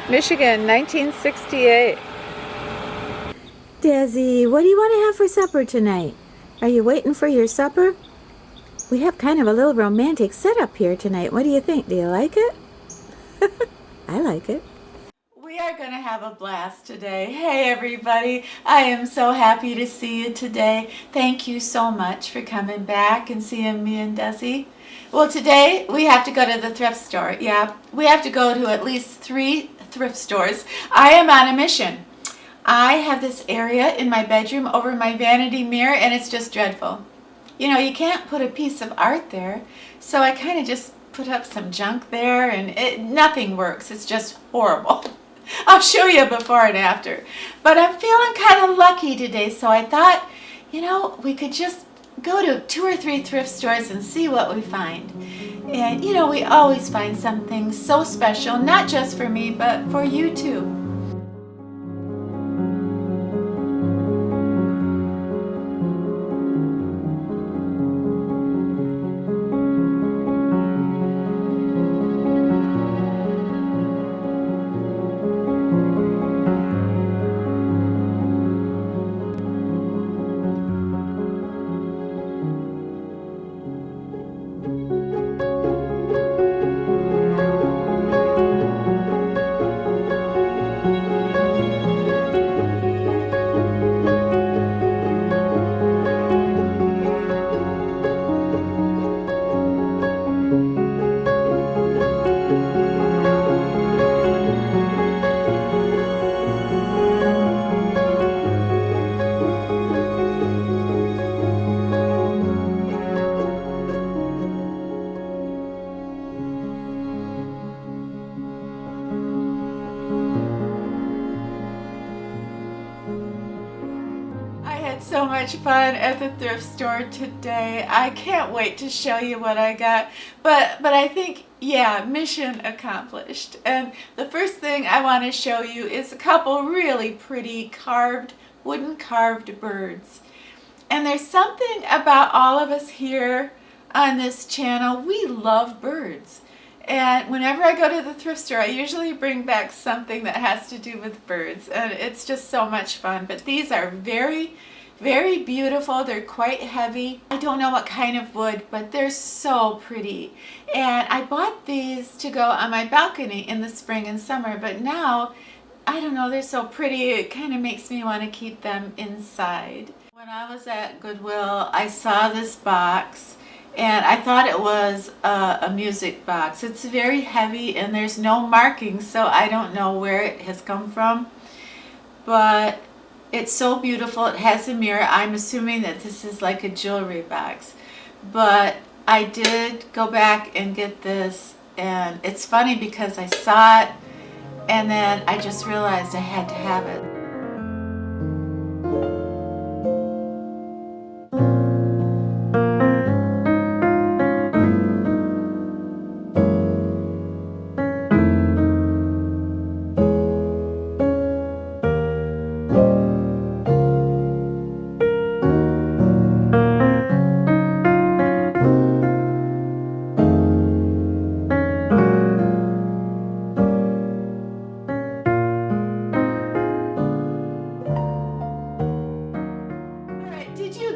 Michigan, 1968. Desi, what do you want to have for supper tonight? Are you waiting for your supper? We have kind of a little romantic setup here tonight. What do you think? Do you like it? I like it. We are going to have a blast today. Hey everybody, I am so happy to see you today. Thank you so much for coming back and seeing me and Desi. Well, today we have to go to the thrift store. Yeah, we have to go to at least 3 thrift stores. I am on a mission. I have this area in my bedroom over my vanity mirror and it's just dreadful. You know, you can't put a piece of art there, so I kind of just put up some junk there and nothing works. It's just horrible. I'll show you before and after. But I'm feeling kind of lucky today, so I thought, you know, we could just go to 2 or 3 thrift stores and see what we find. And, you know, we always find something so special, not just for me, but for you too. So much fun at the thrift store today. I can't wait to show you what I got. But I think, yeah, mission accomplished. And the first thing I want to show you is a couple really pretty wooden carved birds. And there's something about all of us here on this channel. We love birds. And whenever I go to the thrift store, I usually bring back something that has to do with birds. And it's just so much fun. But these are very beautiful. They're quite heavy. I don't know what kind of wood, but they're so pretty. And I bought these to go on my balcony in the spring and summer, but now, I don't know, they're so pretty, it kind of makes me want to keep them inside. When I was at Goodwill, I saw this box, and I thought it was a music box. It's very heavy, and there's no markings, so I don't know where it has come from. But it's so beautiful. It has a mirror. I'm assuming that this is like a jewelry box. But I did go back and get this, and it's funny because I saw it and then I just realized I had to have it.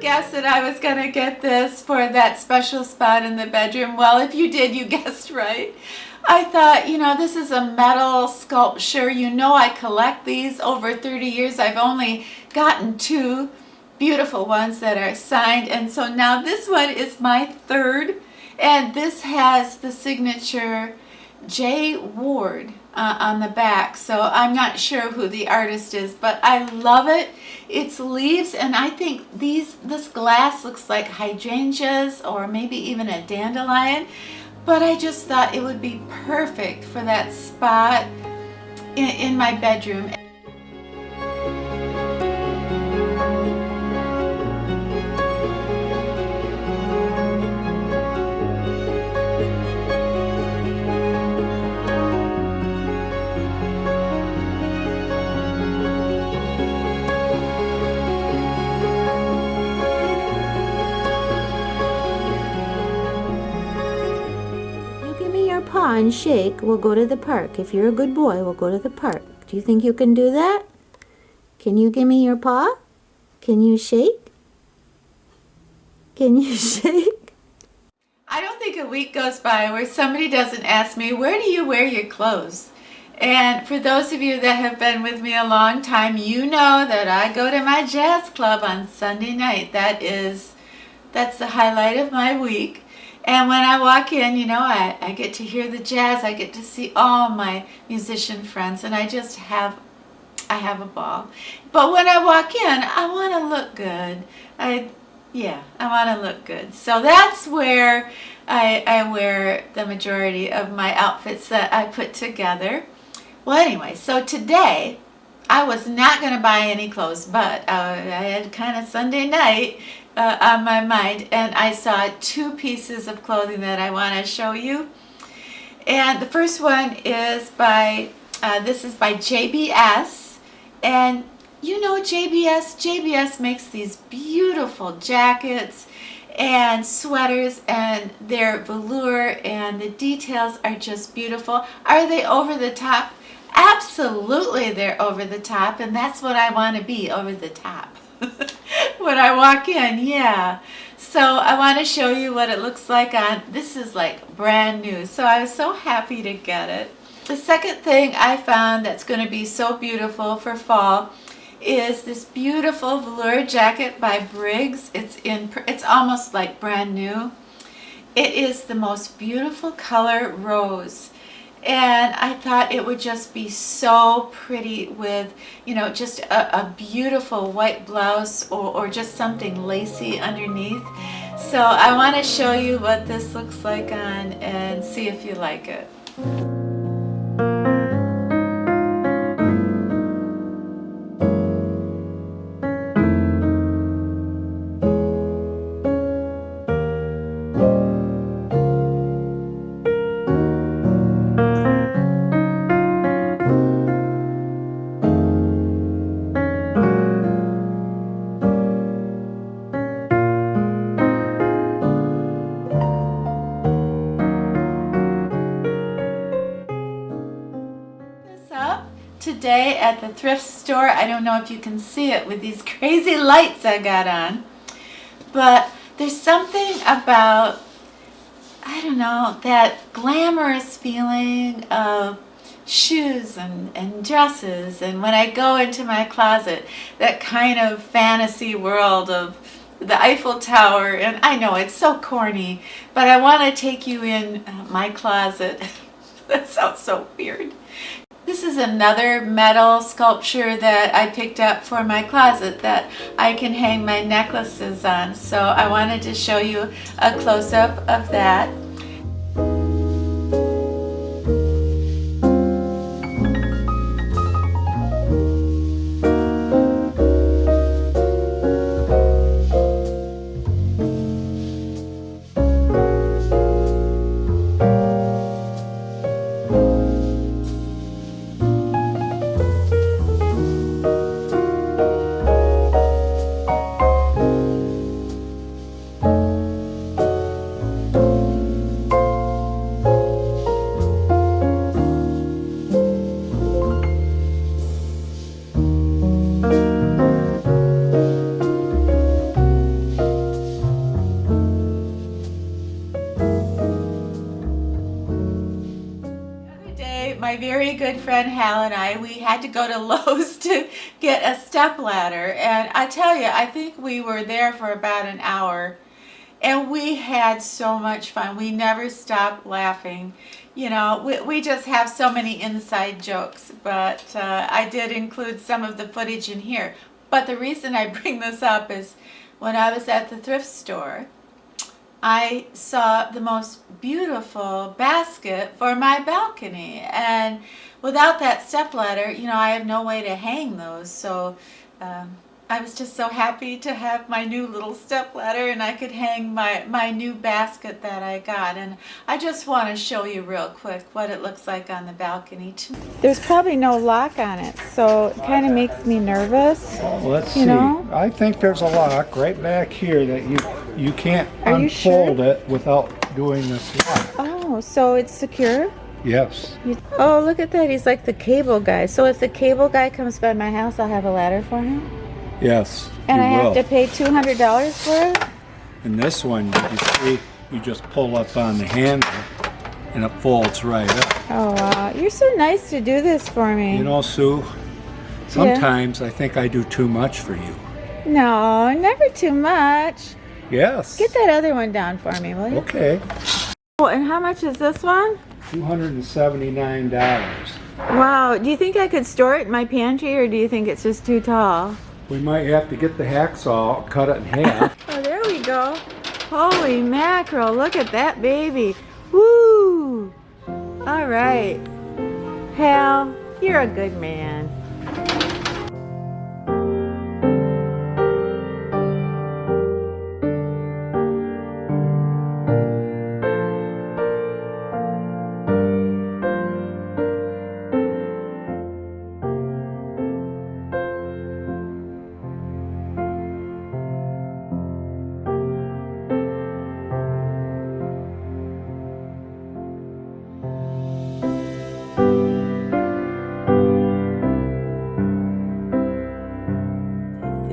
Guess that I was going to get this for that special spot in the bedroom. Well, if you did, you guessed right. I thought, you know, this is a metal sculpture. You know, I collect these over 30 years. I've only gotten 2 beautiful ones that are signed. And so now this one is my 3rd. And this has the signature J. Ward on the back, so I'm not sure who the artist is, but I love it. It's leaves, and I think this glass looks like hydrangeas or maybe even a dandelion, but I just thought it would be perfect for that spot in my bedroom. paw and shake, we'll go to the park. If you're a good boy, we'll go to the park. Do you think you can do that? Can you give me your paw? Can you shake? Can you shake? I don't think a week goes by where somebody doesn't ask me, where do you wear your clothes? And for those of you that have been with me a long time, you know that I go to my jazz club on Sunday night. That's the highlight of my week. And when I walk in, you know, I get to hear the jazz. I get to see all my musician friends, and I have a ball. But when I walk in, I want to look good. I want to look good. So that's where I wear the majority of my outfits that I put together. Well, anyway, so today I was not going to buy any clothes, but I had kind of Sunday night on my mind, and I saw two pieces of clothing that I want to show you. And the first one is this is by JBS, and you know JBS makes these beautiful jackets and sweaters, and they're velour, and the details are just beautiful. Are they over the top? Absolutely, they're over the top, and that's what I want to be, over the top. When I walk in, yeah. So I want to show you what it looks like on. This is like brand new, so I was so happy to get it. The second thing I found that's going to be so beautiful for fall is this beautiful velour jacket by Briggs. It's almost like brand new. It is the most beautiful color, rose. And I thought it would just be so pretty with, you know, just a beautiful white blouse or just something lacy underneath. So I want to show you what this looks like on and see if you like it. Today at the thrift store. I don't know if you can see it with these crazy lights I got on, but there's something about, I don't know, that glamorous feeling of shoes and dresses, and when I go into my closet, that kind of fantasy world of the Eiffel Tower. And I know it's so corny, but I want to take you in my closet. That sounds so weird. This is another metal sculpture that I picked up for my closet that I can hang my necklaces on. So I wanted to show you a close-up of that. My very good friend Hal and I, we had to go to Lowe's to get a stepladder, and I tell you, I think we were there for about an hour, and we had so much fun. We never stopped laughing. You know, we just have so many inside jokes, but I did include some of the footage in here. But the reason I bring this up is when I was at the thrift store, I saw the most beautiful basket for my balcony, and without that stepladder, you know, I have no way to hang those. So I was just so happy to have my new little stepladder, and I could hang my new basket that I got. And I just want to show you real quick what it looks like on the balcony too. There's probably no lock on it, so it kind of makes me nervous. Let's see. Know? I think there's a lock right back here that you can't Are you unfold sure? it without doing this lock. Oh, so it's secure? Yes. Oh, look at that. He's like the cable guy. So if the cable guy comes by my house, I'll have a ladder for him? Yes. And you I will. have to pay $200 for it? And this one, you see, you just pull up on the handle and it folds right up. Oh, wow. You're so nice to do this for me. You know, Sue, sometimes I think I do too much for you. No, never too much. Yes. Get that other one down for me, will you? Okay. Oh, and how much is this one? $279. Wow. Do you think I could store it in my pantry, or do you think it's just too tall? We might have to get the hacksaw, cut it in half. Oh, there we go. Holy mackerel. Look at that baby. Woo! All right. Hal, you're a good man.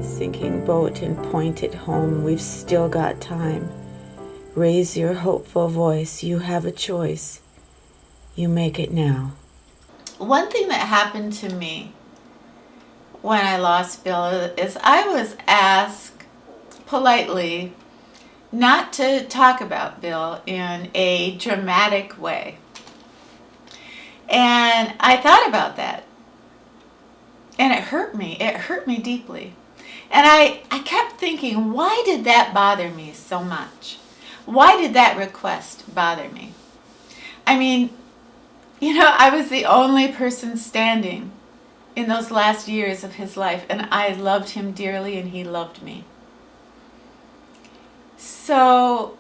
Sinking boat and point it home. We've still got time. Raise your hopeful voice. You have a choice. You make it now. One thing that happened to me when I lost Bill is I was asked politely not to talk about Bill in a dramatic way. And I thought about that. And it hurt me. It hurt me deeply. And I kept thinking, why did that bother me so much? Why did that request bother me? I mean, you know, I was the only person standing in those last years of his life, and I loved him dearly, and he loved me. So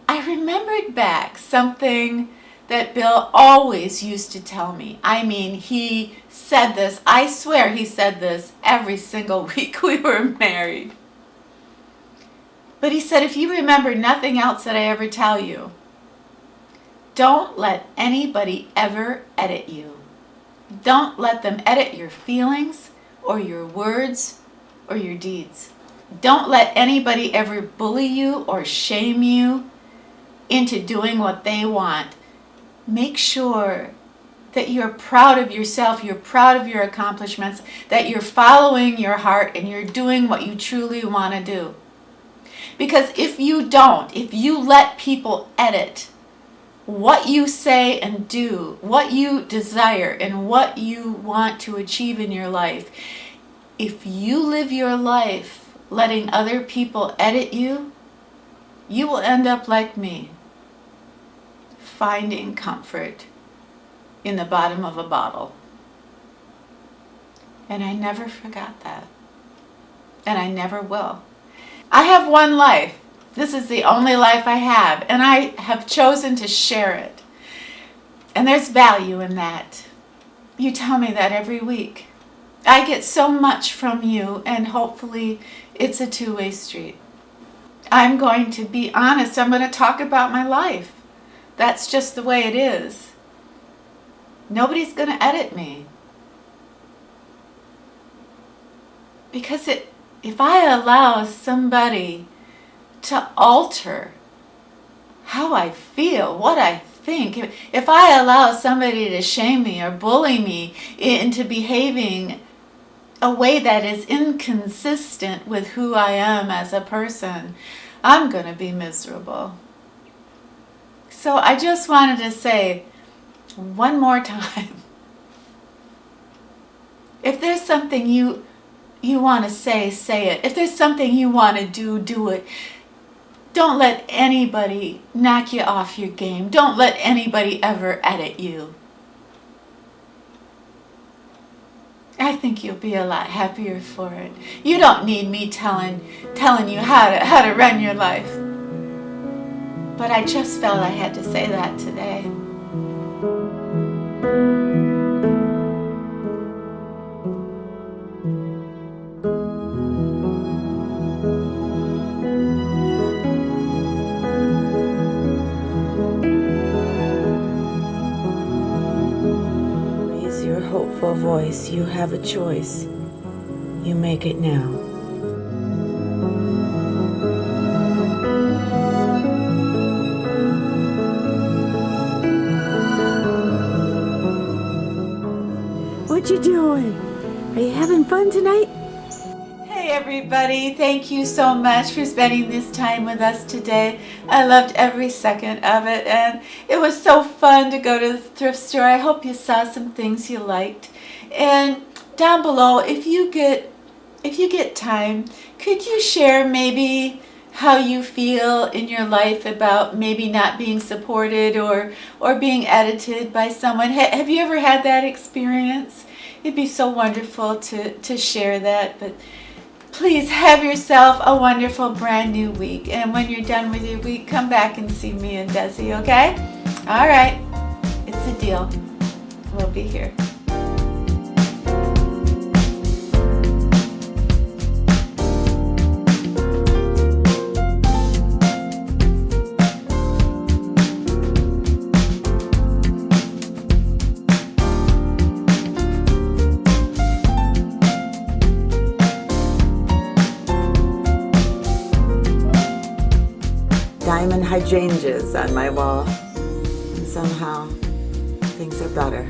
I remembered back something that Bill always used to tell me. I mean, he said this, I swear he said this every single week we were married. But he said, if you remember nothing else that I ever tell you, don't let anybody ever edit you. Don't let them edit your feelings or your words or your deeds. Don't let anybody ever bully you or shame you into doing what they want. Make sure that you're proud of yourself, you're proud of your accomplishments, that you're following your heart and you're doing what you truly want to do. Because if you don't, if you let people edit what you say and do, what you desire and what you want to achieve in your life, if you live your life letting other people edit you, you will end up like me, finding comfort in the bottom of a bottle. And I never forgot that. And I never will. I have one life. This is the only life I have, and I have chosen to share it. And there's value in that. You tell me that every week. I get so much from you, and hopefully it's a two-way street. I'm going to be honest. I'm going to talk about my life. That's just the way it is. Nobody's going to edit me. Because if I allow somebody to alter how I feel, what I think, if I allow somebody to shame me or bully me into behaving a way that is inconsistent with who I am as a person, I'm going to be miserable. So I just wanted to say one more time, if there's something you want to say it. If there's something you want to do it. Don't let anybody knock you off your game. Don't let anybody ever edit you. I think you'll be a lot happier for it. You don't need me telling you how to run your life. But I just felt I had to say that today. hopeful voice. You have a choice. You make it now. What you doing? Are you having fun tonight? Hey everybody, thank you so much for spending this time with us today. I loved every second of it, and it was so fun to go to the thrift store. I hope you saw some things you liked. And down below, if you get time, could you share maybe how you feel in your life about maybe not being supported or being edited by someone? Have you ever had that experience? It'd be so wonderful to share that. But please have yourself a wonderful brand new week. And when you're done with your week, come back and see me and Desi, okay? All right. It's a deal. We'll be here. Diamond hydrangeas on my wall. And somehow things are better.